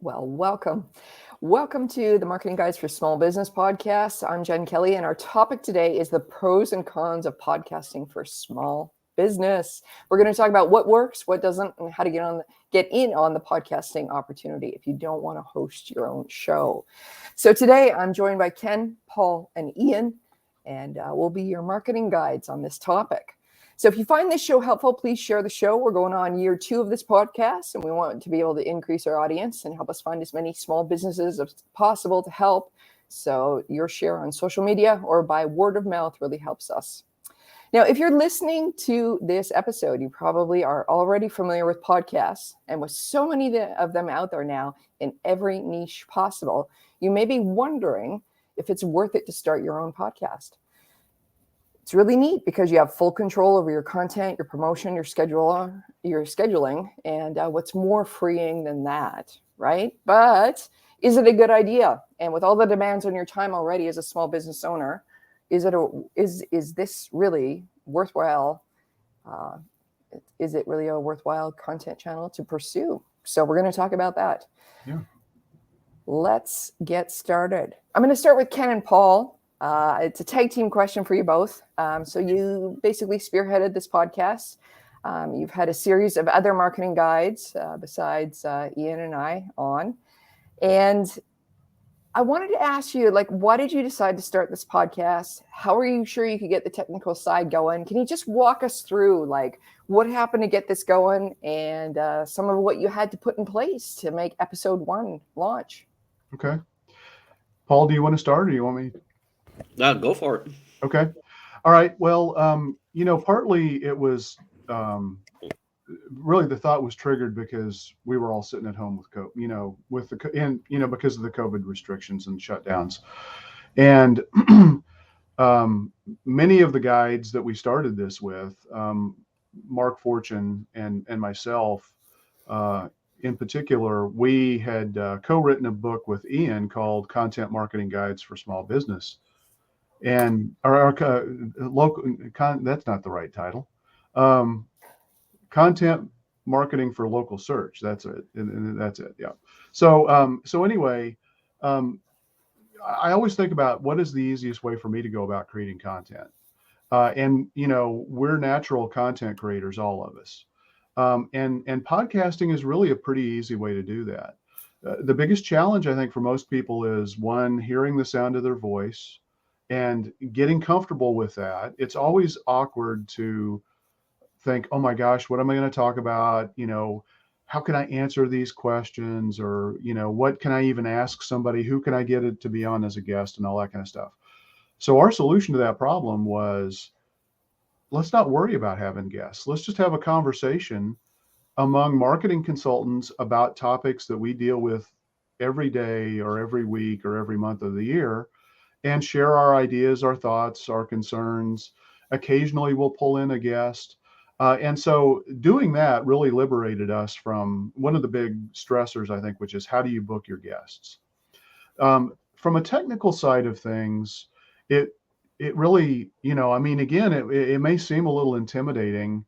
Well, welcome. Welcome to the Marketing Guides for Small Business podcast. I'm Jen Kelly, and our topic today is the pros and cons of podcasting for small business. We're going to talk about what works, what doesn't, and how to get in on the podcasting opportunity if you don't want to host your own show. So today I'm joined by Ken, Paul, and Ian, and we'll be your marketing guides on this topic. So if you find this show helpful, please share the show. We're going on year 2 of this podcast, and we want to be able to increase our audience and help us find as many small businesses as possible to help. So your share on social media or by word of mouth really helps us. Now, if you're listening to this episode, you probably are already familiar with podcasts, and with so many of them out there now in every niche possible, you may be wondering if it's worth it to start your own podcast. It's really neat because you have full control over your content, your promotion, your scheduling, and what's more freeing than that, right? But is it a good idea? And with all the demands on your time already as a small business owner, is this really worthwhile? Is it really a worthwhile content channel to pursue? So we're going to talk about that. Yeah. Let's get started. I'm going to start with Ken and Paul. It's a tag team question for you both. So you basically spearheaded this podcast. You've had a series of other marketing guides besides Ian and I on. And I wanted to ask you, why did you decide to start this podcast? How are you sure you could get the technical side going? Can you just walk us through, what happened to get this going and some of what you had to put in place to make episode 1 launch? Okay. Paul, do you want to start or do you want me? Go for it. Okay. All right. Well, partly it was really the thought was triggered because we were all sitting at home with because of the COVID restrictions and shutdowns. And many of the guides that we started this with, Mark Fortune and myself, in particular, we had co-written a book with Ian called Content Marketing Guides for Small Business. And that's not the right title. Content marketing for local search. That's it. And that's it. Yeah. So anyway, I always think about what is the easiest way for me to go about creating content. And we're natural content creators, all of us. And podcasting is really a pretty easy way to do that. The biggest challenge, I think, for most people is one, hearing the sound of their voice and getting comfortable with that. It's always awkward to think, oh my gosh, what am I going to talk about? How can I answer these questions? Or, what can I even ask somebody? Who can I get it to be on as a guest and all that kind of stuff? So our solution to that problem was, let's not worry about having guests. Let's just have a conversation among marketing consultants about topics that we deal with every day or every week or every month of the year, and share our ideas, our thoughts, our concerns. Occasionally we'll pull in a guest. And so doing that really liberated us from one of the big stressors, I think, which is how do you book your guests? From a technical side of things, it really, again, it may seem a little intimidating.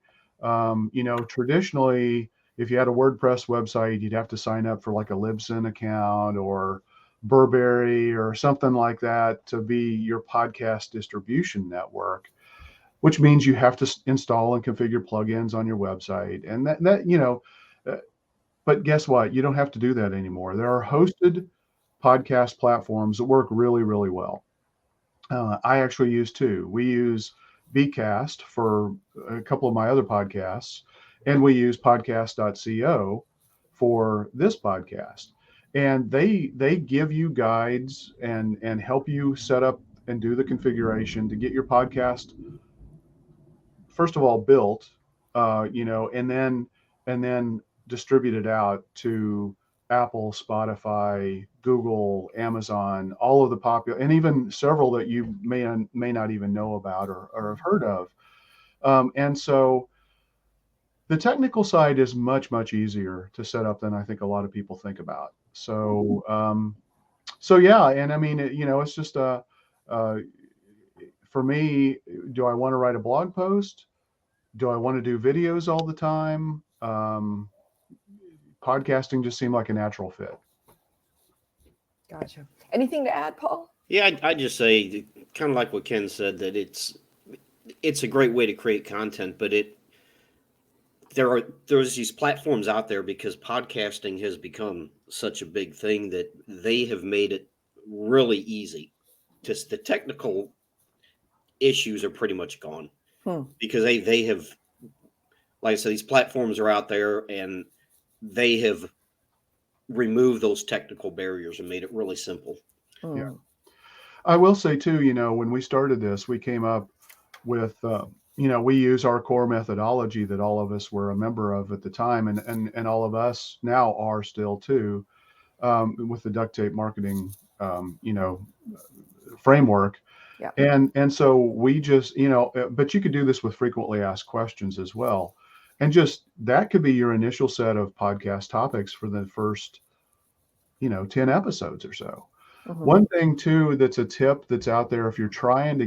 Traditionally, if you had a WordPress website, you'd have to sign up for like a Libsyn account or Burberry or something like that to be your podcast distribution network, which means you have to install and configure plugins on your website. And but guess what? You don't have to do that anymore. There are hosted podcast platforms that work really, really well. I actually use 2. We use Bcast for a couple of my other podcasts, and we use podcast.co for this podcast. And they give you guides and help you set up and do the configuration to get your podcast, first of all, built, and then distribute it out to Apple, Spotify, Google, Amazon, all of the popular, and even several that you may not even know about or have heard of. And so the technical side is much, much easier to set up than I think a lot of people think about. So yeah, and it's just for me, do I want to write a blog post? Do I want to do videos all the time? Podcasting just seemed like a natural fit. Gotcha. Anything to add, Paul? Yeah, I just say kind of like what Ken said, that it's a great way to create content, but there's these platforms out there because podcasting has become such a big thing that they have made it really easy. Just the technical issues are pretty much gone Hmm. because they have, like I said, these platforms are out there and they have removed those technical barriers and made it really simple. Yeah. I will say too, when we started this, we came up with, we use our core methodology that all of us were a member of at the time, and all of us now are still too, with the duct tape marketing, framework. Yeah. And so we just, but you could do this with frequently asked questions as well. And just that could be your initial set of podcast topics for the first, 10 episodes or so. Mhm. One thing too, that's a tip that's out there, if you're trying to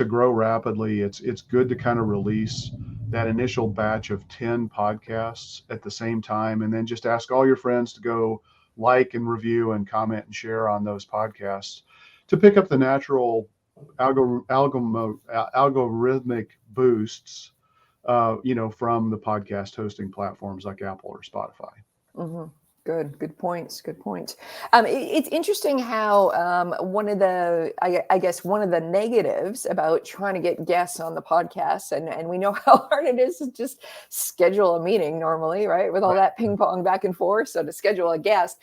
grow rapidly, it's good to kind of release that initial batch of 10 podcasts at the same time, and then just ask all your friends to go like and review and comment and share on those podcasts to pick up the natural algorithmic boosts, from the podcast hosting platforms like Apple or Spotify. Mm-hmm. Good points. Good points. It's interesting how one of the, I guess, one of the negatives about trying to get guests on the podcast, and we know how hard it is to just schedule a meeting normally, right? With all that ping pong back and forth. So to schedule a guest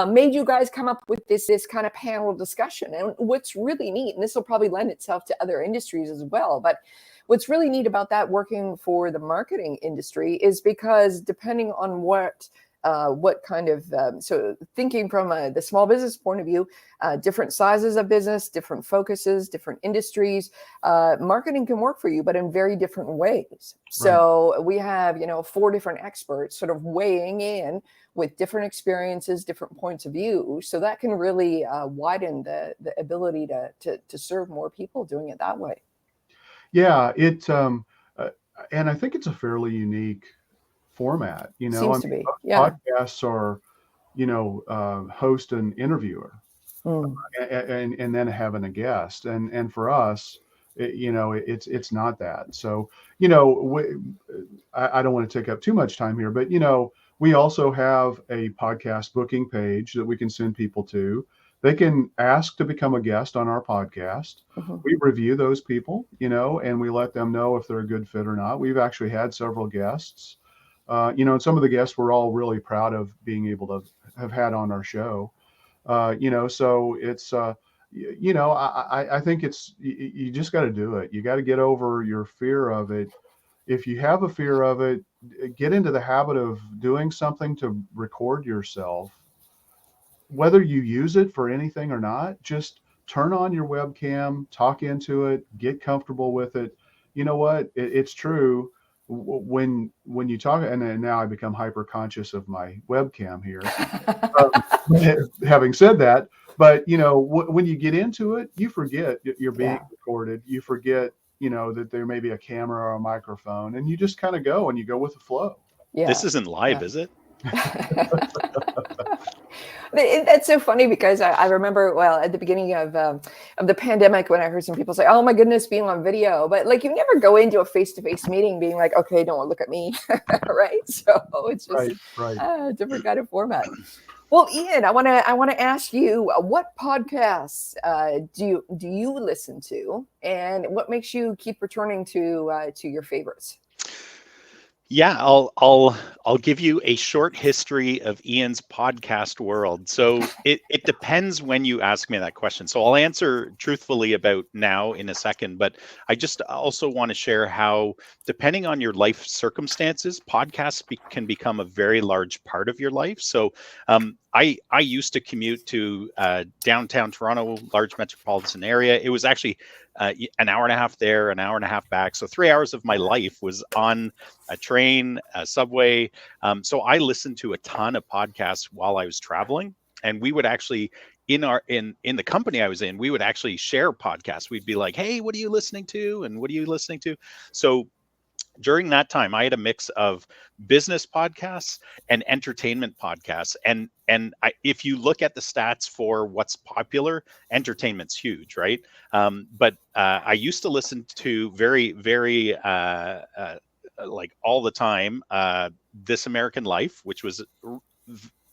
made you guys come up with this kind of panel discussion. And what's really neat, and this will probably lend itself to other industries as well, but what's really neat about that working for the marketing industry is because depending on what kind of, so thinking from the small business point of view, different sizes of business, different focuses, different industries, marketing can work for you, but in very different ways. So we have, 4 different experts sort of weighing in with different experiences, different points of view. So that can really widen the ability to serve more people doing it that way. Yeah, and I think it's a fairly unique format. Seems to be. Yeah. Podcasts are, host and interviewer, and then having a guest, and for us, it's not that. So, I don't want to take up too much time here, but we also have a podcast booking page that we can send people to. They can ask to become a guest on our podcast. Mm-hmm. We review those people, and we let them know if they're a good fit or not. We've actually had several guests, and some of the guests we're all really proud of being able to have had on our show. So it's, I think you just got to do it. You got to get over your fear of it. If you have a fear of it, get into the habit of doing something to record yourself. Whether you use it for anything or not, just turn on your webcam, talk into it, get comfortable with it. You know what? It's true. When you talk, and now I become hyper conscious of my webcam here. Having said that, but when you get into it, you forget you're being recorded. You forget, that there may be a camera or a microphone, and you just kind of go with the flow. Yeah. This isn't live, is it? That's so funny because I remember, well, at the beginning of the pandemic, when I heard some people say, "Oh my goodness, being on video," but like you never go into a face-to-face meeting being like, "Okay, don't look at me," right? So it's just a different kind of format. Well, Ian, I want to ask you, what podcasts do you listen to, and what makes you keep returning to your favorites? Yeah, I'll give you a short history of Ian's podcast world. So it depends when you ask me that question. So I'll answer truthfully about now in a second, but I just also want to share how, depending on your life circumstances, podcasts can become a very large part of your life. So I used to commute to downtown Toronto, large metropolitan area. It was actually an hour and a half there, an hour and a half back. So 3 hours of my life was on a train, a subway. So I listened to a ton of podcasts while I was traveling, and we would actually in the company I was in, we would actually share podcasts. We'd be like, "Hey, what are you listening to? And what are you listening to?" So during that time, I had a mix of business podcasts and entertainment podcasts. If you look at the stats for what's popular, entertainment's huge, right? But I used to listen to very like all the time, This American Life, which was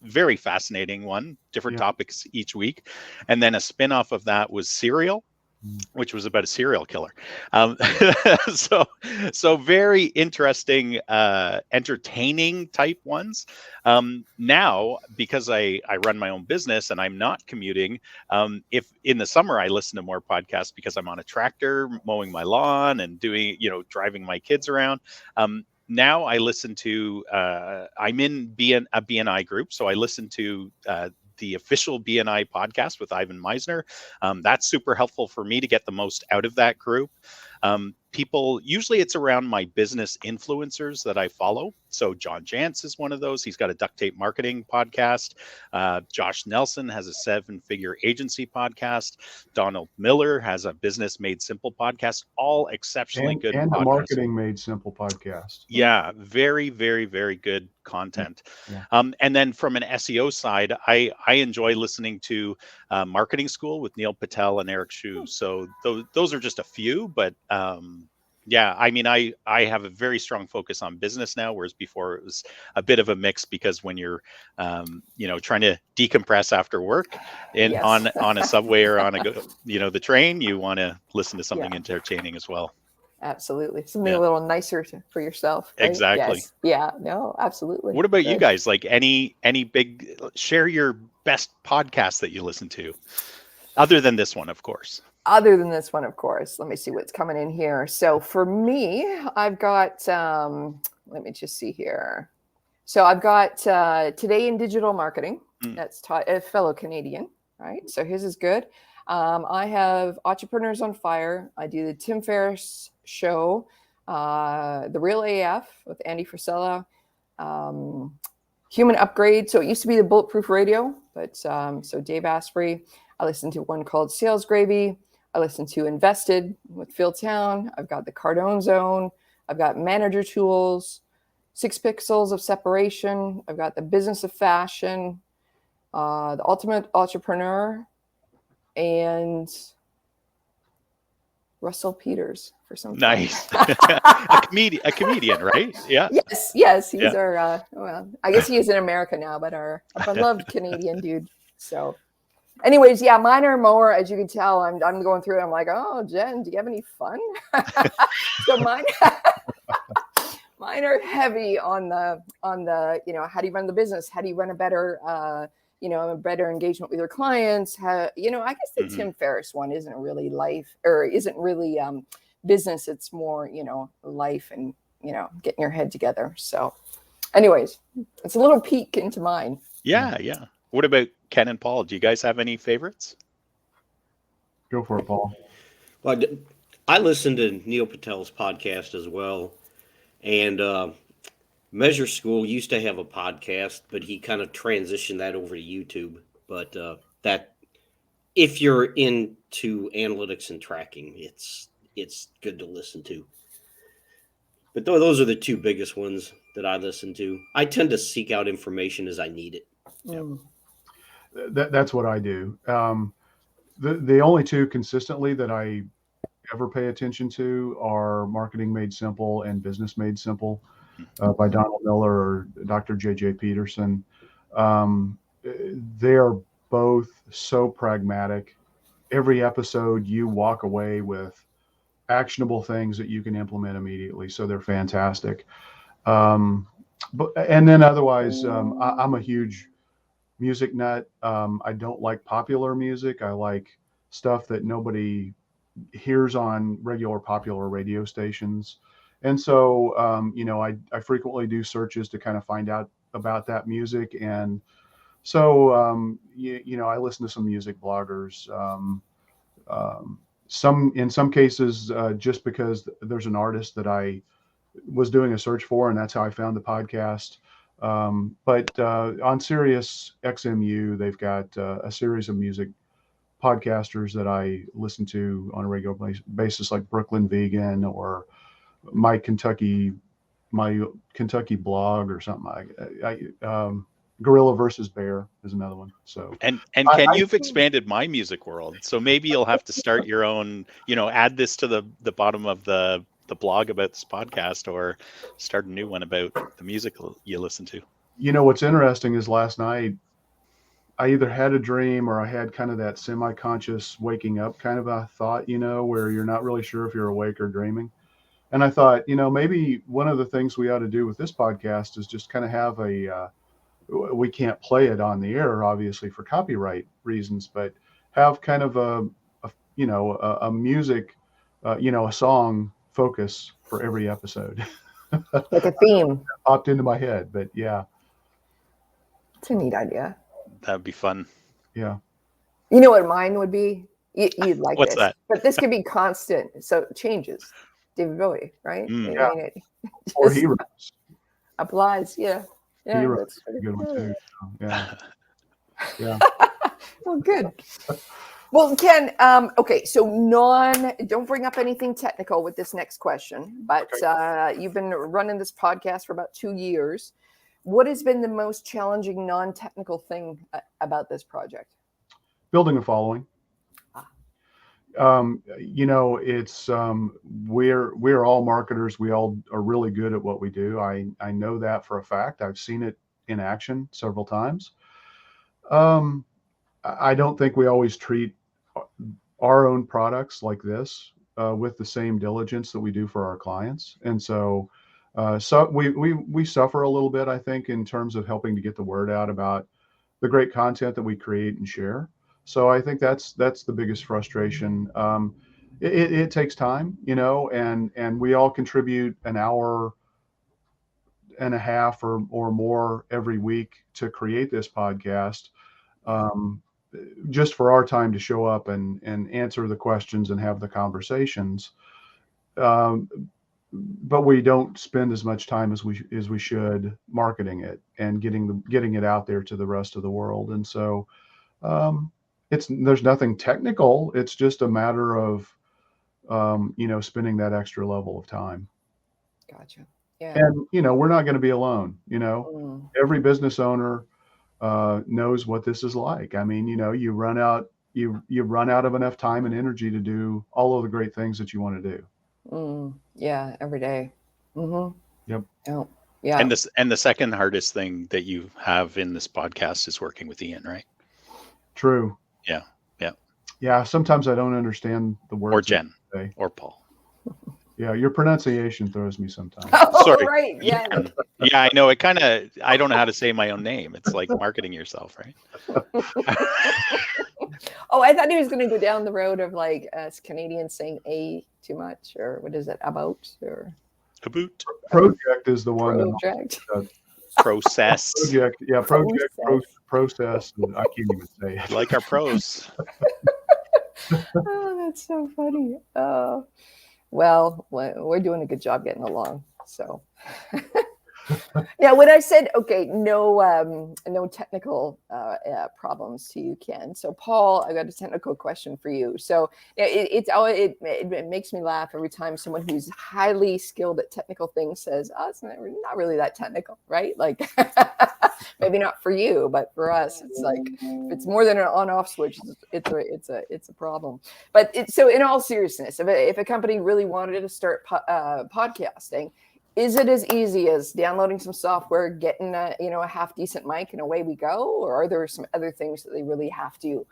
very fascinating one, different topics each week. And then a spin-off of that was Serial, which was about a serial killer. So very interesting, entertaining type ones. Now, because I run my own business and I'm not commuting, if in the summer I listen to more podcasts because I'm on a tractor mowing my lawn and doing, driving my kids around. Now I listen to, I'm in a BNI group, so I listen to the official BNI podcast with Ivan Meisner. That's super helpful for me to get the most out of that group. People, usually it's around my business influencers that I follow. So John Jantz is one of those. He's got a duct tape marketing podcast. Josh Nelson has a 7-figure agency podcast. Donald Miller has a Business Made Simple podcast. All exceptionally good and podcasts. the Marketing Made Simple podcast. Yeah, very, very, very good content. Yeah. And then from an SEO side, I enjoy listening to Marketing School with Neil Patel and Eric Shu. So those are just a few, but yeah, I mean, I have a very strong focus on business now, whereas before it was a bit of a mix, because when you're, trying to decompress after work on a subway or on the train, you want to listen to something entertaining as well. Absolutely. Something a little nicer for yourself. Right? Exactly. Yes. Yeah, no, absolutely. What about you guys? Like any big, share your best podcast that you listen to, other than this one, of course. Other than this one, of course. Let me see what's coming in here. So for me, I've got, let me just see here. So I've got Today in Digital Marketing. That's taught a fellow Canadian, right? So his is good. I have Entrepreneurs on Fire. I do the Tim Ferriss Show, The Real AF with Andy Frisella, Human Upgrade. So it used to be the Bulletproof Radio, but so Dave Asprey. I listen to one called Sales Gravy. I listen to Invested with Phil Town. I've got the Cardone Zone. I've got Manager Tools, 6 Pixels of Separation. I've got the Business of Fashion, the Ultimate Entrepreneur, and Russell Peters for some nice. a comedian, right? Yeah. Yes. He's our well, I guess he is in America now, but our beloved Canadian dude. So anyways, yeah, mine are more, as you can tell, I'm going through it. I'm like, oh, Jen, do you have any fun? So mine are heavy on the, how do you run the business? How do you run a better, a better engagement with your clients? How, I guess the Tim Ferriss one isn't really life, or isn't really business. It's more, life and, getting your head together. So anyways, it's a little peek into mine. Yeah. What about Ken and Paul? Do you guys have any favorites? Go for it, Paul. Well, I listen to Neil Patel's podcast as well. And Measure School used to have a podcast, but he kind of transitioned that over to YouTube. But that, if you're into analytics and tracking, it's good to listen to. But those are the two biggest ones that I listen to. I tend to seek out information as I need it. That's what I do. The only two consistently that I ever pay attention to are Marketing Made Simple and Business Made Simple by Donald Miller or Dr. J.J. Peterson. They are both so pragmatic. Every episode you walk away with actionable things that you can implement immediately. So they're fantastic. And then otherwise, I'm a huge music nut. I don't like popular music. I like stuff that nobody hears on regular popular radio stations. And so, I frequently do searches to kind of find out about that music. And so, I listen to some music bloggers, in some cases, just because there's an artist that I was doing a search for, and that's how I found the podcast. But on Sirius XMU, they've got a series of music podcasters that I listen to on a regular basis, like Brooklyn Vegan or my Kentucky blog or something. Gorilla versus Bear is another one. So And Ken, you've expanded my music world, so maybe you'll have to start your own. Add this to the bottom of the blog about this podcast, or start a new one about the music you listen to. What's interesting is last night I either had a dream or I had kind of that semi-conscious waking up kind of a thought, where you're not really sure if you're awake or dreaming. And I thought, maybe one of the things we ought to do with this podcast is just kind of have we can't play it on the air, obviously, for copyright reasons, but have kind of a music, a song focus for every episode. Like a theme. Popped into my head, but yeah. It's a neat idea. That'd be fun. Yeah. You know what mine would be? You'd like What's this. that? But this could be constant. So it changes. David Bowie, right? Yeah. It Or just Heroes. applies. Yeah. Yeah. Heroes That's is a pretty good one cool. too. Yeah. Yeah. Well, good. Well, Ken, okay, so don't bring up anything technical with this next question, but you've been running this podcast for about 2 years. What has been the most challenging non-technical thing about this project? Building a following. It's we're all marketers. We all are really good at what we do. I know that for a fact. I've seen it in action several times. I don't think we always treat our own products like this with the same diligence that we do for our clients, and so we suffer a little bit, I think, in terms of helping to get the word out about the great content that we create and share. So I think that's the biggest frustration. It takes time, and we all contribute an hour and a half or more every week to create this podcast, just for our time to show up and answer the questions and have the conversations. But we don't spend as much time as we should marketing it and getting it out there to the rest of the world. And so there's nothing technical. It's just a matter of spending that extra level of time. Gotcha. Yeah. And we're not going to be alone. Every business owner knows what this is like. I mean, you run out of enough time and energy to do all of the great things that you want to do. Yeah, every day. Mm-hmm. Yep. Oh, yeah. And the second hardest thing that you have in this podcast is working with Ian, right? True. Yeah. Yeah. Yeah. Sometimes I don't understand the words. Or Jen. Or Paul. Yeah, your pronunciation throws me sometimes. Oh, Sorry. right. Yeah. Yeah, I know. I don't know how to say my own name. It's like marketing yourself, right? Oh, I thought he was going to go down the road of like us Canadians saying "a" too much, or what is it about? Or About. Project is the one. project. Process. Project. Yeah, process. I can't even say it. Like our pros. Oh, that's so funny. Well, we're doing a good job getting along. So, yeah, when I said, okay, no technical problems to you, Ken. So, Paul, I got a technical question for you. So, it makes me laugh every time someone who's highly skilled at technical things says, "Oh, it's not really that technical," right? Like, maybe not for you, but for us, it's like if it's more than an on-off switch, it's a problem. But so, in all seriousness, if a company really wanted to start podcasting, is it as easy as downloading some software, getting a half decent mic, and away we go? Or are there some other things that they really have to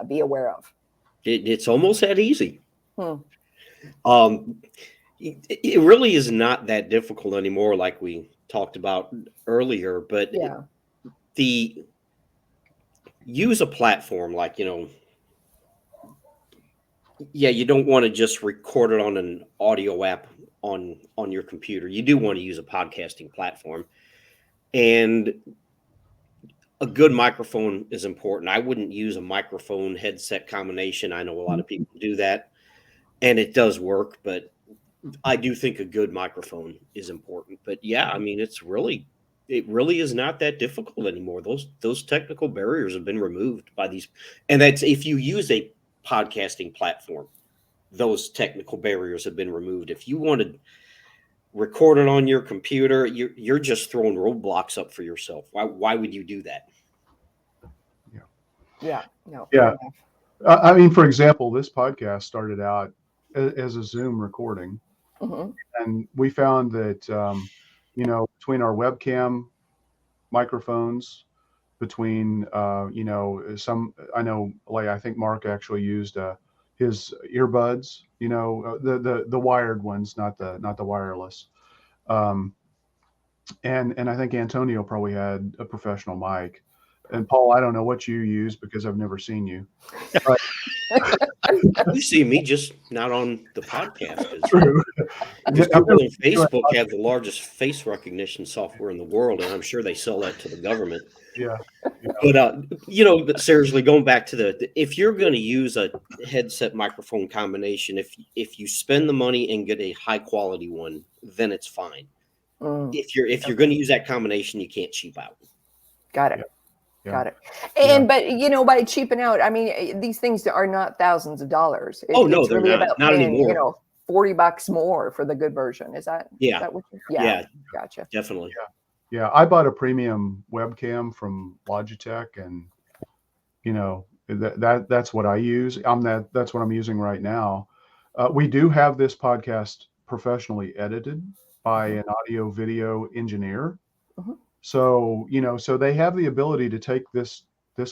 be aware of? It's almost that easy. It really is not that difficult anymore, like we talked about earlier. But use a platform like, you don't want to just record it on an audio app on your computer. You do want to use a podcasting platform, and a good microphone is important. I wouldn't use a microphone headset combination. I know a lot of people do that, and it does work, but I do think a good microphone is important. But yeah, I mean, it really is not that difficult anymore. Those technical barriers have been removed by these, and that's if you use a podcasting platform. Those technical barriers have been removed. If you wanted, record it on your computer, you're just throwing roadblocks up for yourself. Why would you do that? Yeah. No. Yeah. Fair enough. I mean, for example, this podcast started out as a Zoom recording, Hmm. and we found that between our webcam microphones, between I know, like, I think Mark actually used his earbuds, the wired ones, not the wireless. Um, and I think Antonio probably had a professional mic. And Paul, I don't know what you use because I've never seen you. But You see me, just not on the podcast. true. Because I've Google never and seen you. Facebook have the largest face recognition software in the world, and I'm sure they sell that to the government. Yeah. But seriously, going back to if you're going to use a headset microphone combination, if you spend the money and get a high quality one, then it's fine. Mm, If you're going to use that combination, you can't cheap out. got it. Yeah. Got it. Yeah. And but by cheaping out, I mean, these things are not thousands of dollars. Oh, no, it's they're really not. about Not paying, anymore. $40 more for the good version. Is that Yeah. what Yeah, gotcha. definitely. Yeah, I bought a premium webcam from Logitech, and that's what I use. That's what I'm using right now. We do have this podcast professionally edited by an audio video engineer. Mhm. So, so they have the ability to take this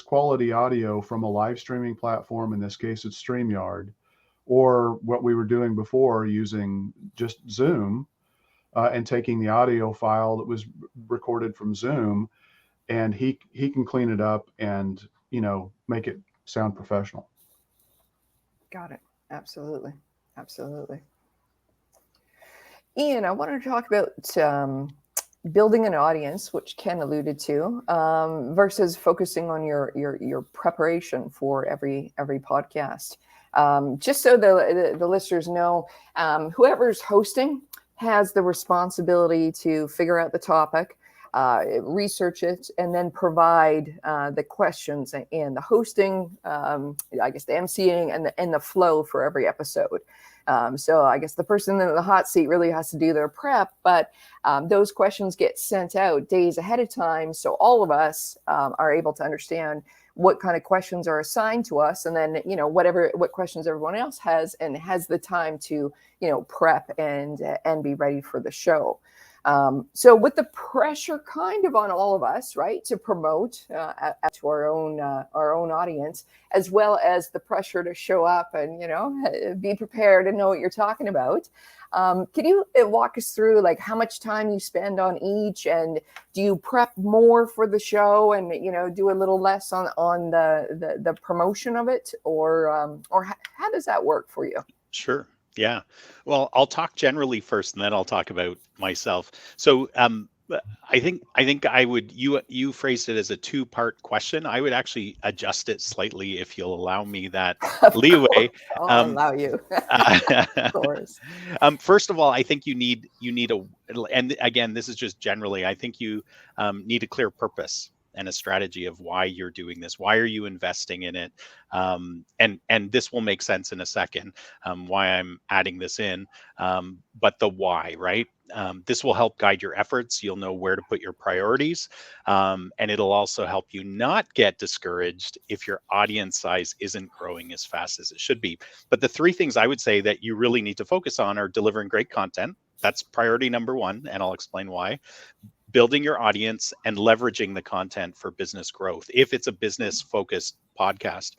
quality audio from a live streaming platform. In this case, it's StreamYard, or what we were doing before using just Zoom, and taking the audio file that was recorded from Zoom, and he can clean it up and make it sound professional. Got it. Absolutely. Ian, I wanted to talk about building an audience, which Ken alluded to, versus focusing on your preparation for every podcast. Just so the listeners know, whoever's hosting has the responsibility to figure out the topic, research it, and then provide the questions and the hosting, I guess the emceeing and the flow for every episode. So I guess the person in the hot seat really has to do their prep, but those questions get sent out days ahead of time, so all of us are able to understand what kind of questions are assigned to us, and then what questions everyone else has, and has the time to prep and be ready for the show. So with the pressure kind of on all of us, right, to promote to our own audience, as well as the pressure to show up and be prepared and know what you're talking about. Can you walk us through like how much time you spend on each, and do you prep more for the show and do a little less on the promotion of it, or how does that work for you? Sure. Yeah. Well, I'll talk generally first, and then I'll talk about myself. So, I think I would, you phrased it as a two-part question. I would actually adjust it slightly if you'll allow me that leeway. I'll allow you. Of course. First of all, I think you need and again, this is just generally, I think you need a clear purpose and a strategy of why you're doing this. Why are you investing in it? And this will make sense in a second, why I'm adding this in. But the why, right? This will help guide your efforts. You'll know where to put your priorities. And it'll also help you not get discouraged if your audience size isn't growing as fast as it should be. But the three things I would say that you really need to focus on are delivering great content. That's priority number one, and I'll explain why. Building your audience and leveraging the content for business growth, if it's a business focused podcast.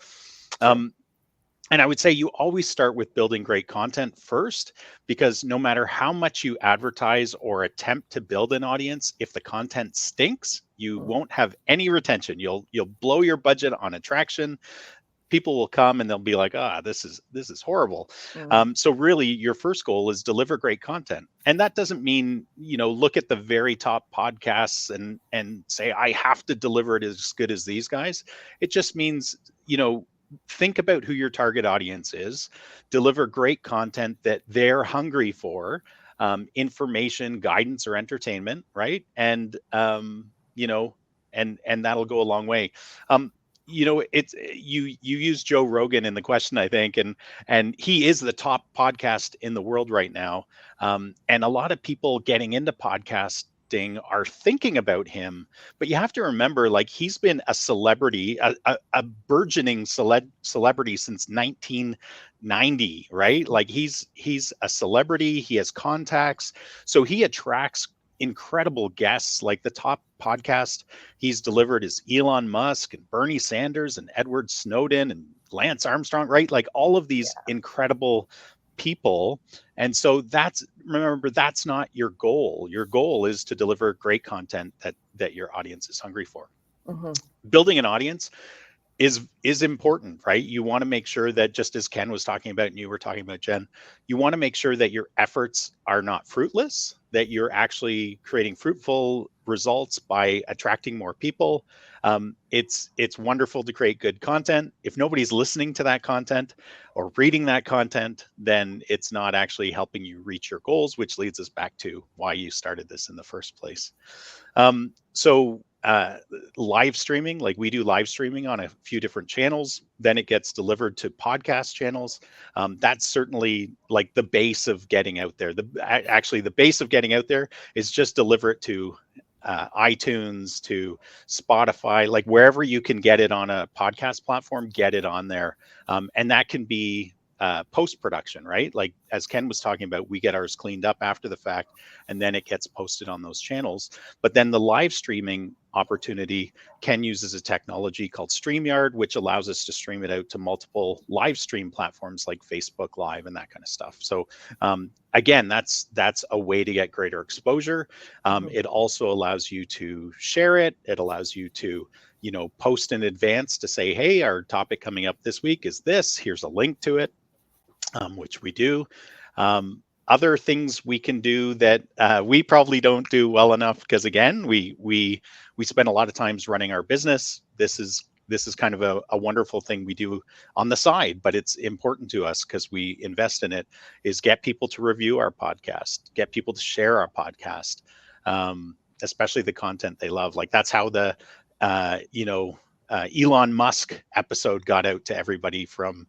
And I would say you always start with building great content first, because no matter how much you advertise or attempt to build an audience, if the content stinks, you won't have any retention. You'll blow your budget on attraction. People will come and they'll be like, this is horrible. So really your first goal is deliver great content. And that doesn't mean, look at the very top podcasts and say, I have to deliver it as good as these guys. It just means, think about who your target audience is, deliver great content that they're hungry for, information, guidance, or entertainment, right? And, and that'll go a long way. it's you use Joe Rogan in the question, I think, and he is the top podcast in the world right now. And a lot of people getting into podcasting are thinking about him, but you have to remember, like, he's been a celebrity, a burgeoning celebrity since 1990, right? Like, he's a celebrity, he has contacts, so he attracts incredible guests. Like, the top podcast he's delivered is Elon Musk and Bernie Sanders and Edward Snowden and Lance Armstrong, right? Like, all of these incredible people. And so remember, that's not your goal. Your goal is to deliver great content that your audience is hungry for. Mm-hmm. Building an audience is important, right? You want to make sure that, just as Ken was talking about and you were talking about, Jen, you want to make sure that your efforts are not fruitless, that you're actually creating fruitful results by attracting more people. It's wonderful to create good content. If nobody's listening to that content or reading that content, then it's not actually helping you reach your goals, which leads us back to why you started this in the first place. So live streaming, like, we do live streaming on a few different channels, then it gets delivered to podcast channels. That's certainly like the base of getting out there. The base of getting out there is just deliver it to iTunes, to Spotify, like wherever you can get it on a podcast platform, get it on there. And that can be post-production, right? Like, as Ken was talking about, we get ours cleaned up after the fact, and then it gets posted on those channels. But then the live streaming opportunity, Ken uses a technology called StreamYard, which allows us to stream it out to multiple live stream platforms like Facebook Live and that kind of stuff. So again, that's a way to get greater exposure. It also allows you to share it. It allows you to post in advance to say, hey, our topic coming up this week is this. Here's a link to it, which we do. Other things we can do that we probably don't do well enough, because again, we spend a lot of times running our business. This is kind of a wonderful thing we do on the side, but it's important to us because we invest in it, is get people to review our podcast, get people to share our podcast, especially the content they love. Like, that's how the Elon Musk episode got out to everybody from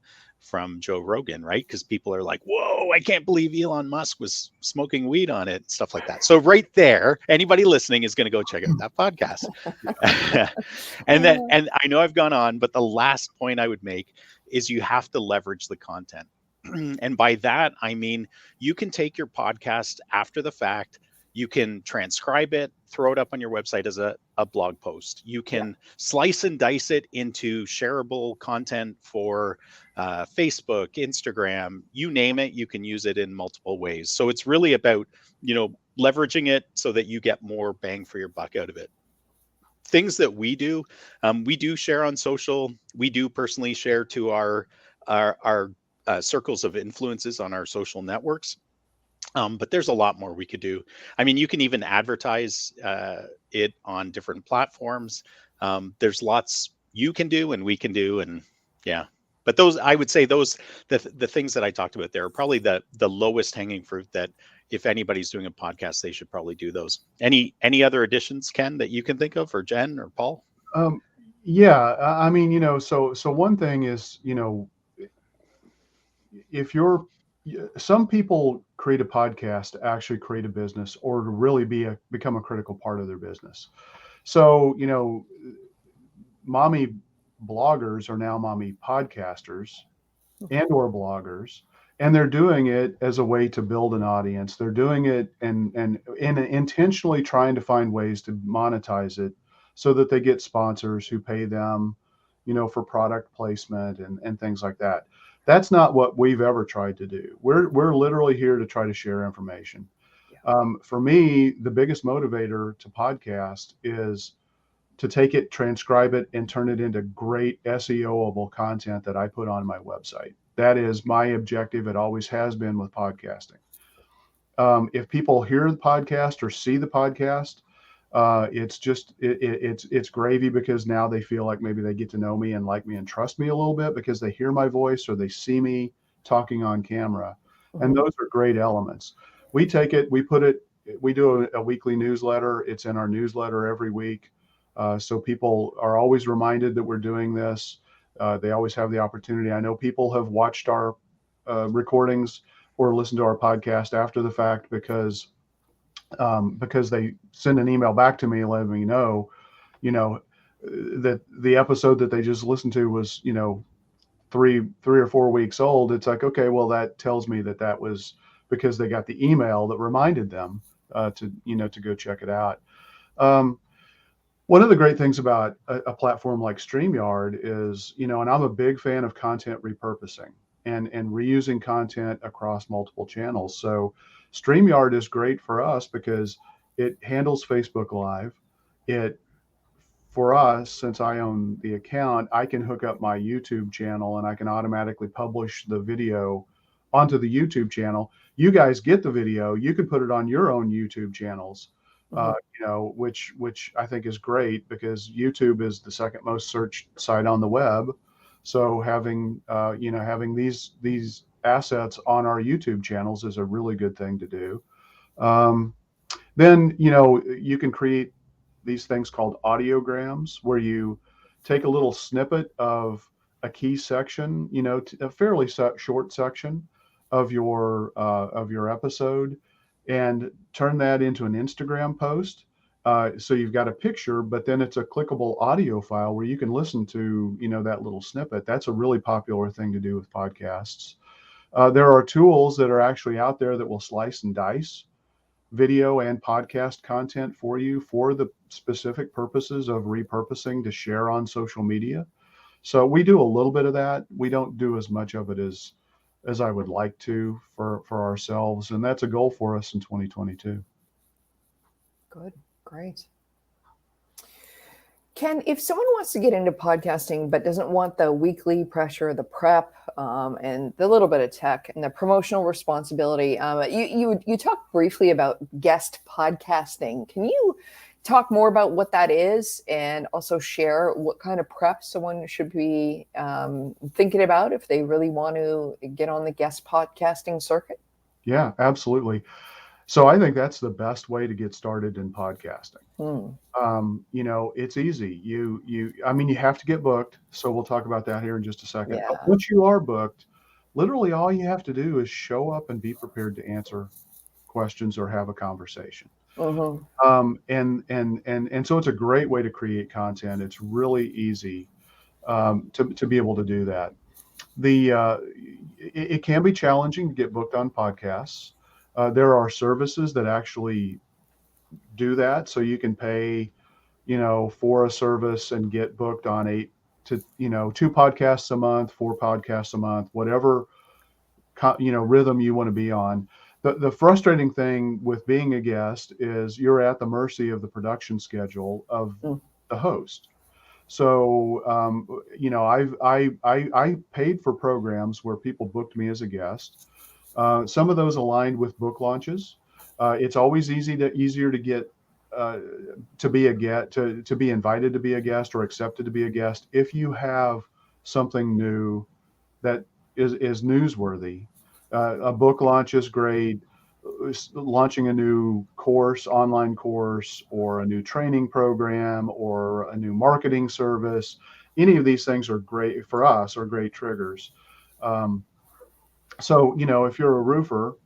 Joe Rogan, right? Because people are like, whoa, I can't believe Elon Musk was smoking weed on it, stuff like that. So right there, anybody listening is going to go check out that podcast. And I know I've gone on, but the last point I would make is you have to leverage the content. And by that, I mean, you can take your podcast after the fact, you can transcribe it, throw it up on your website as a blog post. You can slice and dice it into shareable content for Facebook, Instagram, you name it, you can use it in multiple ways. So it's really about, leveraging it so that you get more bang for your buck out of it. Things that we do share on social. We do personally share to our circles of influences on our social networks. But there's a lot more we could do. I mean, you can even advertise it on different platforms. There's lots you can do and we can do, and yeah. But those, I would say, the things that I talked about there are probably the lowest hanging fruit, that if anybody's doing a podcast, they should probably do those. Any other additions, Ken, that you can think of, or Jen or Paul? Yeah, I mean, so one thing is, if some people create a podcast to actually create a business, or to really become a critical part of their business. So, mommy bloggers are now mommy podcasters and or bloggers, and they're doing it as a way to build an audience. They're doing it and intentionally trying to find ways to monetize it so that they get sponsors who pay them, for product placement and things like that. That's not what we've ever tried to do. We're literally here to try to share information. For me, the biggest motivator to podcast is to take it, transcribe it, and turn it into great SEO-able content that I put on my website. That is my objective. It always has been with podcasting. If people hear the podcast or see the podcast, it's gravy, because now they feel like maybe they get to know me and like me and trust me a little bit because they hear my voice or they see me talking on camera. And those are great elements. We take it, we put it, we do a weekly newsletter. It's in our newsletter every week. So people are always reminded that we're doing this. They always have the opportunity. I know people have watched our recordings or listened to our podcast after the fact because they send an email back to me letting me know, that the episode that they just listened to was, 3 or 4 weeks old. It's like, okay, well, that tells me that was because they got the email that reminded them to go check it out. One of the great things about a platform like StreamYard is, and I'm a big fan of content repurposing and reusing content across multiple channels. So StreamYard is great for us because it handles Facebook Live. For us, since I own the account, I can hook up my YouTube channel and I can automatically publish the video onto the YouTube channel. You guys get the video, you can put it on your own YouTube channels. Which I think is great because YouTube is the second most searched site on the web. So having these assets on our YouTube channels is a really good thing to do. Then you can create these things called audiograms where you take a little snippet of a key section, a fairly short section of your episode, and turn that into an Instagram post. So you've got a picture, but then it's a clickable audio file where you can listen to, that little snippet. That's a really popular thing to do with podcasts. There are tools that are actually out there that will slice and dice video and podcast content for you for the specific purposes of repurposing to share on social media. So we do a little bit of that. We don't do as much of it as I would like to for ourselves. And that's a goal for us in 2022. Good. Great. Ken, if someone wants to get into podcasting but doesn't want the weekly pressure, the prep, and the little bit of tech and the promotional responsibility, you talked briefly about guest podcasting. Can you talk more about what that is and also share what kind of prep someone should be thinking about if they really want to get on the guest podcasting circuit? Yeah, absolutely. So I think that's the best way to get started in podcasting. It's easy. You have to get booked. So we'll talk about that here in just a second. Yeah. But once you are booked, literally all you have to do is show up and be prepared to answer questions or have a conversation. And so it's a great way to create content. It's really easy to be able to do that. It can be challenging to get booked on podcasts. There are services that actually do that. So you can pay, for a service and get booked on 2 podcasts a month, 4 podcasts a month, whatever, rhythm you want to be on. The frustrating thing with being a guest is you're at the mercy of the production schedule of the host. So, I paid for programs where people booked me as a guest. Some of those aligned with book launches. It's always easier to get to be invited to be a guest or accepted to be a guest if you have something new that is newsworthy. A book launch is great. Launching a new online course, or a new training program, or a new marketing service. Any of these things are great for us, are great triggers. So, if you're a roofer,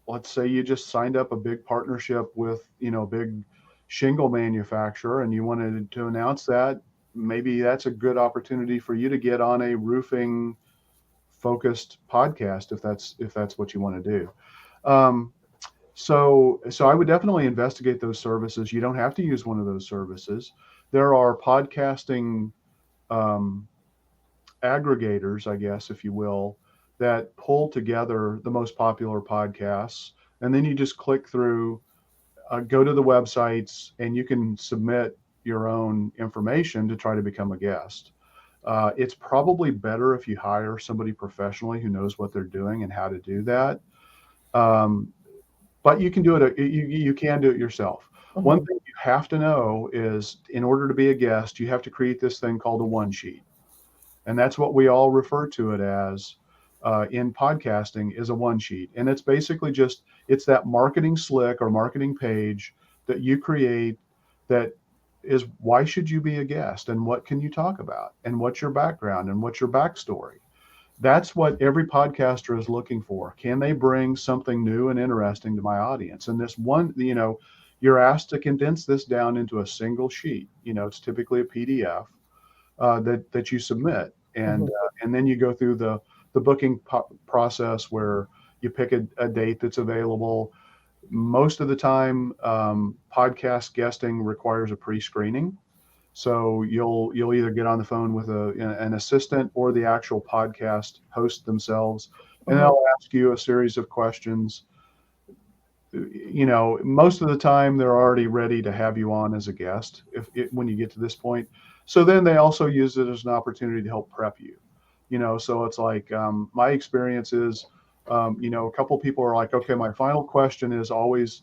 let's say you just signed up a big partnership with, a big shingle manufacturer and you wanted to announce that, maybe that's a good opportunity for you to get on a roofing focused podcast if that's what you want to do. So I would definitely investigate those services. You don't have to use one of those services. There are podcasting aggregators, I guess, if you will, that pull together the most popular podcasts. And then you just click through, go to the websites, and you can submit your own information to try to become a guest. It's probably better if you hire somebody professionally who knows what they're doing and how to do that. But you can do it. You can do it yourself. One thing you have to know is, in order to be a guest, you have to create this thing called a one sheet. And that's what we all refer to it as in podcasting, is a one sheet. And it's basically it's that marketing slick or marketing page that you create that is why should you be a guest, and what can you talk about, and what's your background, and what's your backstory? That's what every podcaster is looking for. Can they bring something new and interesting to my audience? And this one, you're asked to condense this down into a single sheet. It's typically a PDF that you submit, and then you go through the booking process where you pick a date that's available. Most of the time, podcast guesting requires a pre-screening. So you'll either get on the phone with an assistant or the actual podcast host themselves, and they'll ask you a series of questions. Most of the time they're already ready to have you on as a guest when you get to this point. So then they also use it as an opportunity to help prep you. So it's like my experience is, a couple people are like, okay, my final question is always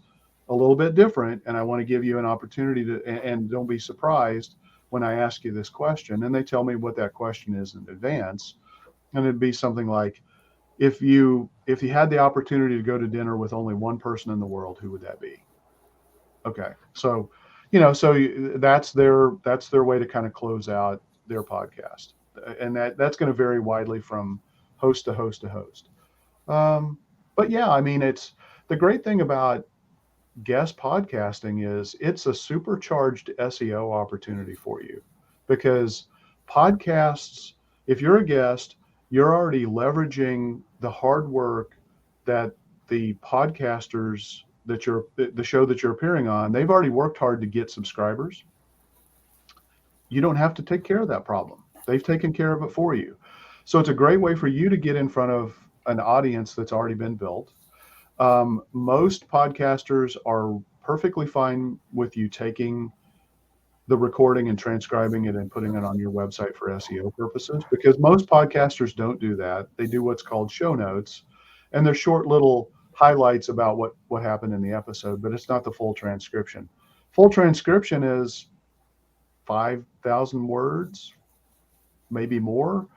a little bit different, and I want to give you an opportunity to, and don't be surprised when I ask you this question. And they tell me what that question is in advance. And it'd be something like, if you had the opportunity to go to dinner with only one person in the world, who would that be? Okay. So, that's their way to kind of close out their podcast. And that's going to vary widely from host to host to host. But yeah, I mean, it's the great thing about guest podcasting is it's a supercharged SEO opportunity for you, because podcasts, if you're a guest, you're already leveraging the hard work that the podcasters the show that you're appearing on, they've already worked hard to get subscribers. You don't have to take care of that problem. They've taken care of it for you. So it's a great way for you to get in front of an audience that's already been built. Most podcasters are perfectly fine with you taking the recording and transcribing it and putting it on your website for SEO purposes, because most podcasters don't do that. They do what's called show notes, and they're short little highlights about what happened in the episode, but it's not the full transcription. Full transcription is 5,000 words, maybe more.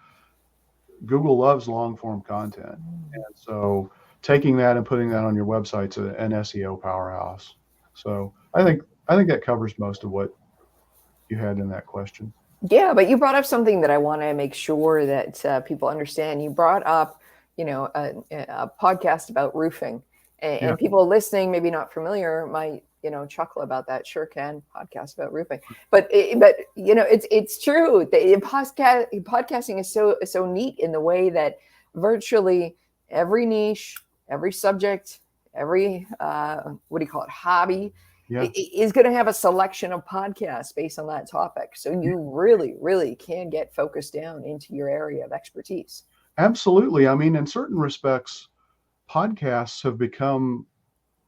Google loves long form content. And so taking that and putting that on your website's an SEO powerhouse. So I think that covers most of what you had in that question. Yeah, but you brought up something that I want to make sure that people understand. You brought up, a podcast about roofing, and people listening, maybe not familiar, might chuckle about that. Sure can, podcast about roofing, but it's true. The podcasting is so neat in the way that virtually every niche, every subject, every hobby is going to have a selection of podcasts based on that topic. So you really, really can get focused down into your area of expertise. Absolutely. I mean, in certain respects, podcasts have become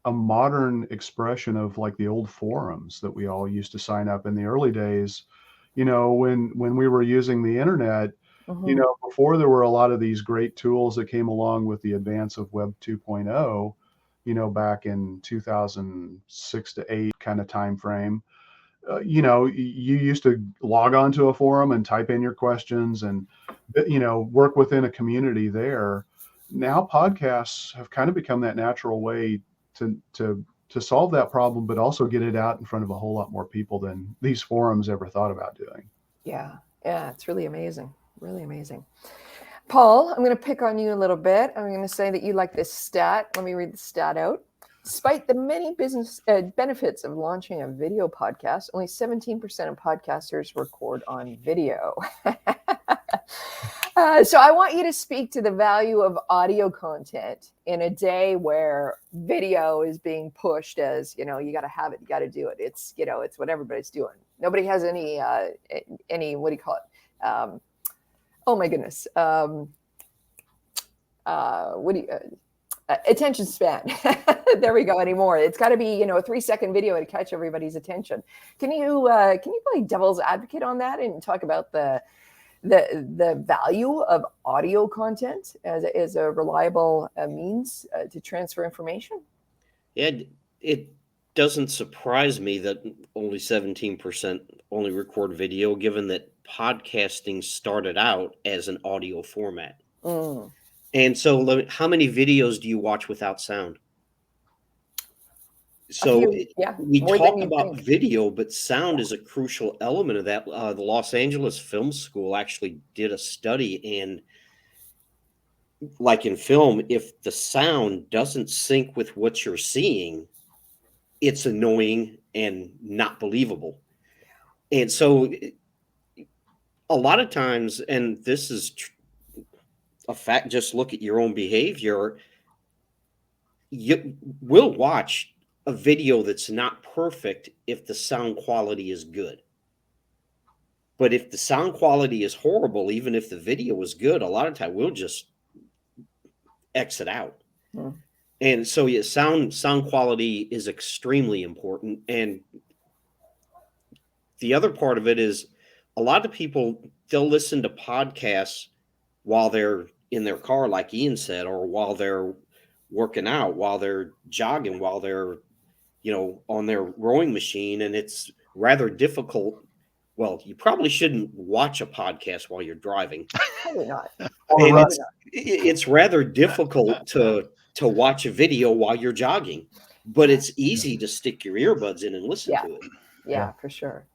a modern expression of like the old forums that we all used to sign up in the early days. When we were using the internet, before there were a lot of these great tools that came along with the advance of Web 2.0, back in 2006 to 8 kind of time frame. You used to log on to a forum and type in your questions and, work within a community there. Now podcasts have kind of become that natural way to solve that problem, but also get it out in front of a whole lot more people than these forums ever thought about doing. Yeah, it's really amazing. Really amazing. Paul, I'm going to pick on you a little bit. I'm going to say that you like this stat. Let me read the stat out. Despite the many business benefits of launching a video podcast, only 17% of podcasters record on video. So I want you to speak to the value of audio content in a day where video is being pushed as, you got to have it, you got to do it. It's, it's what everybody's doing. Nobody has any, what do you call it? Oh my goodness. Attention span. There we go. Anymore. It's got to be, a 3-second video to catch everybody's attention. Can you play devil's advocate on that and talk about the value of audio content as a reliable means to transfer information? Yeah, it doesn't surprise me that only 17% only record video, given that podcasting started out as an audio format. And so how many videos do you watch without sound? So Yeah, we more than talk you about think. video, but sound is a crucial element of that. The Los Angeles Film School actually did a study, and like in film, if the sound doesn't sync with what you're seeing, it's annoying and not believable. And so a lot of times, and this is a fact, just look at your own behavior. You will watch a video that's not perfect if the sound quality is good. But if the sound quality is horrible, even if the video is good, a lot of time we'll just exit out. Hmm. And so yeah, sound quality is extremely important. And the other part of it is a lot of people, they'll listen to podcasts while they're in their car, like Ian said, or while they're working out, while they're jogging, while they're, on their rowing machine. And it's rather difficult. Well, you probably shouldn't watch a podcast while you're driving. Probably not. And it's rather difficult to watch a video while you're jogging, but it's easy to stick your earbuds in and listen Yeah. to it. Yeah, for sure.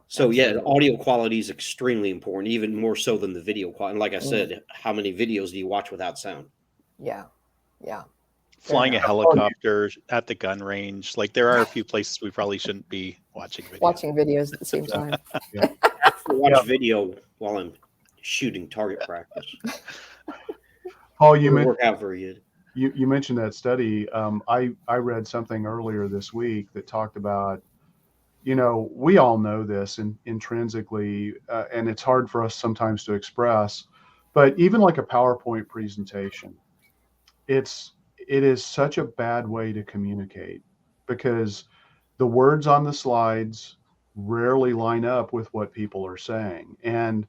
So yeah, Absolutely. audio quality is extremely important, even more so than the video quality. And like I Mm. said, how many videos do you watch without sound? Yeah. Yeah. Flying a enough. helicopter at the gun range. Like there are a few places we probably shouldn't be watching videos. Watching videos at the same time. I have to watch video while I'm shooting target practice. Paul, Doesn't work out very good. you mentioned that study. I read something earlier this week that talked about, we all know this intrinsically, and it's hard for us sometimes to express, but even like a PowerPoint presentation, it is such a bad way to communicate because the words on the slides rarely line up with what people are saying. And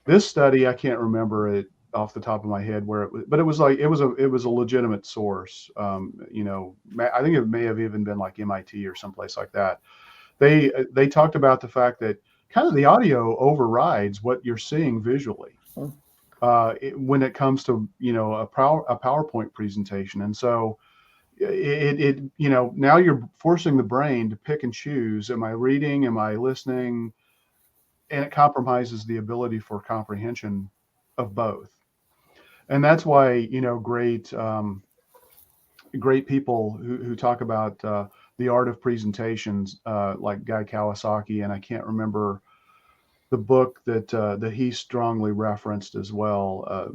this study, I can't remember it off the top of my head where it was, but it was a legitimate source. I think it may have even been like MIT or someplace like that. They talked about the fact that kind of the audio overrides what you're seeing visually when it comes to a PowerPoint presentation. And so now you're forcing the brain to pick and choose. Am I reading? Am I listening? And it compromises the ability for comprehension of both. And that's why great people who talk about the art of presentations, like Guy Kawasaki, and I can't remember the book that he strongly referenced as well.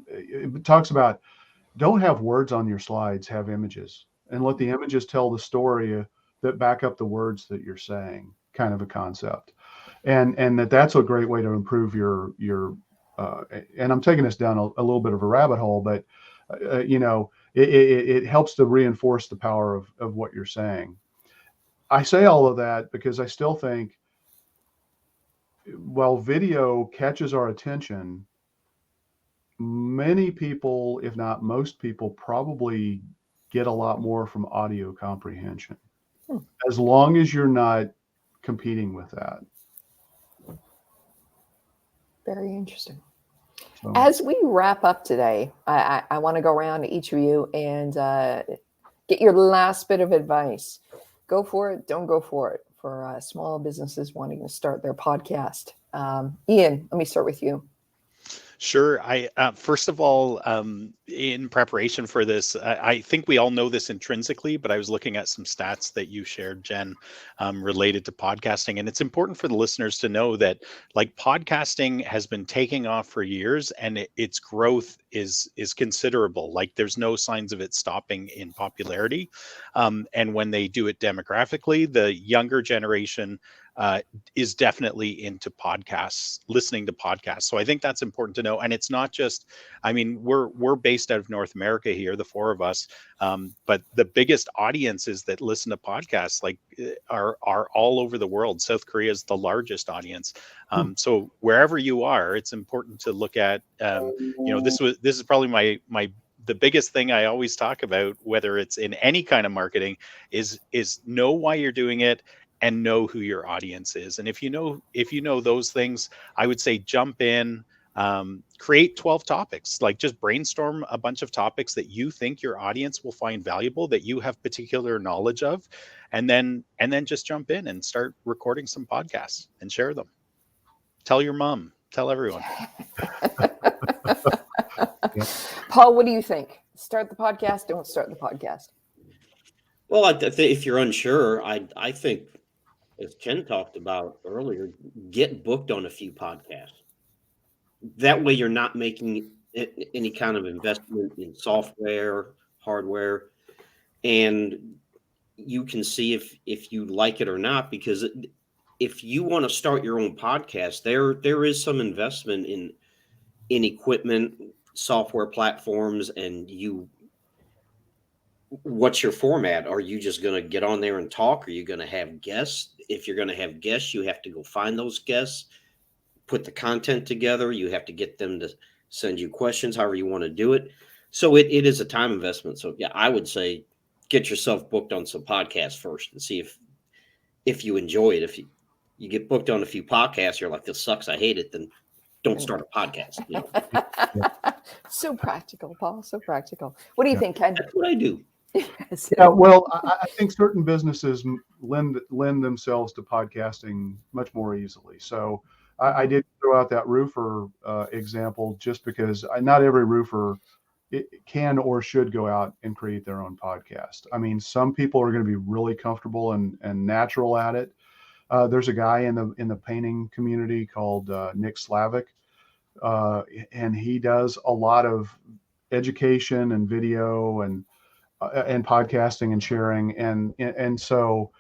It talks about don't have words on your slides, have images, and let the images tell the story that back up the words that you're saying, kind of a concept. And that's a great way to improve your and I'm taking this down a little bit of a rabbit hole, but it helps to reinforce the power of what you're saying. I say all of that because I still think while video catches our attention, many people, if not most people, probably get a lot more from audio comprehension, as long as you're not competing with that. Very interesting. So, As we wrap up today, I want to go around to each of you and get your last bit of advice. Go for it. Don't go for it for small businesses wanting to start their podcast. Ian, let me start with you. Sure. First of all, in preparation for this, I think we all know this intrinsically, but I was looking at some stats that you shared, Jen, related to podcasting. And it's important for the listeners to know that like podcasting has been taking off for years and its growth is considerable. Like there's no signs of it stopping in popularity. And when they do it demographically, the younger generation is definitely into podcasts, listening to podcasts. So I think that's important to know. And it's not just, we're based out of North America here, the four of us, but the biggest audiences that listen to podcasts are all over the world. South Korea is the largest audience. So wherever you are, it's important to look at, this is probably the biggest thing I always talk about, whether it's in any kind of marketing, is know why you're doing it and know who your audience is. And if you know those things, I would say jump in, Create 12 topics, like just brainstorm a bunch of topics that you think your audience will find valuable, that you have particular knowledge of, and then just jump in and start recording some podcasts and share them. Tell your mom, tell everyone. Yeah. Paul, what do you think? Start the podcast, don't start the podcast? Well, I think if you're unsure, I think, as Ken talked about earlier, get booked on a few podcasts. That way you're not making any kind of investment in software, hardware, and you can see if you like it or not. Because if you want to start your own podcast, there is some investment in equipment, software platforms, and what's your format? Are you just going to get on there and talk? Are you going to have guests? If you're going to have guests, you have to go find those guests, put the content together. You have to get them to send you questions, however you want to do it. So it is a time investment. So yeah, I would say get yourself booked on some podcasts first and see if you enjoy it. If you get booked on a few podcasts, you're like, this sucks, I hate it, then don't start a podcast. So practical, Paul. So practical. What do you think, Ken? That's what I do. Yes. Yeah, well, I think certain businesses lend themselves to podcasting much more easily. So I did throw out that roofer example just because not every roofer can or should go out and create their own podcast. I mean, some people are going to be really comfortable and natural at it. There's a guy in the painting community called Nick Slavic, and he does a lot of education and video and podcasting and sharing, and so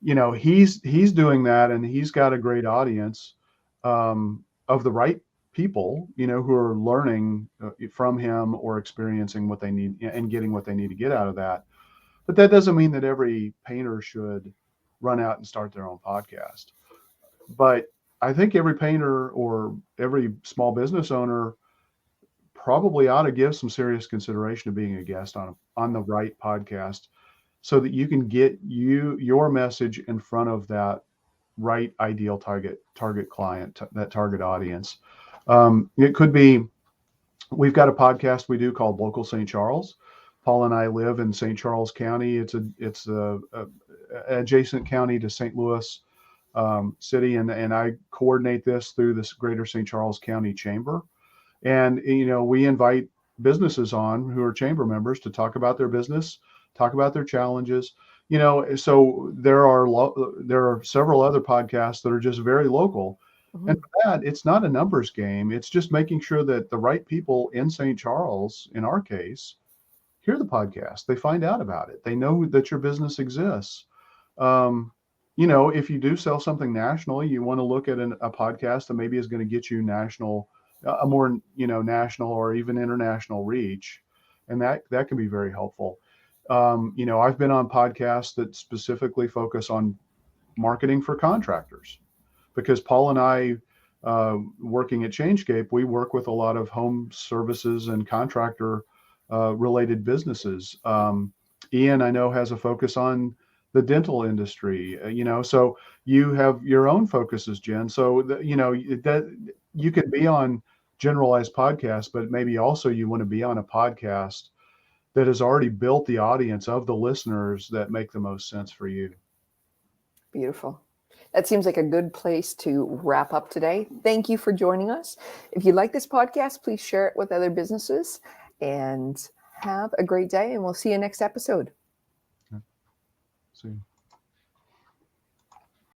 he's doing that, and he's got a great audience of the right people who are learning from him or experiencing what they need and getting what they need to get out of that. But that doesn't mean that every painter should run out and start their own podcast. But I think every painter or every small business owner probably ought to give some serious consideration to being a guest on the right podcast, so that you can get your message in front of that right ideal target client, that target audience. It could be, we've got a podcast we do called Local St. Charles. Paul and I live in St. Charles County. It's a adjacent county to St. Louis City, and I coordinate this through this Greater St. Charles County Chamber. And we invite businesses on who are chamber members to talk about their business, talk about their challenges. So there are several other podcasts that are just very local. Mm-hmm. And for that, it's not a numbers game. It's just making sure that the right people in St. Charles, in our case, hear the podcast. They find out about it. They know that your business exists. If you do sell something nationally, you want to look at a podcast that maybe is going to get you a more national or even international reach, and that can be very helpful. I've been on podcasts that specifically focus on marketing for contractors, because Paul and I, working at Changescape, we work with a lot of home services and contractor related businesses. Ian, I know, has a focus on the dental industry, so you have your own focuses, Jen. So that you could be on generalized podcasts, but maybe also you want to be on a podcast that has already built the audience of the listeners that make the most sense for you. Beautiful. That seems like a good place to wrap up today. Thank you for joining us. If you like this podcast, please share it with other businesses, and have a great day, and we'll see you next episode. See you.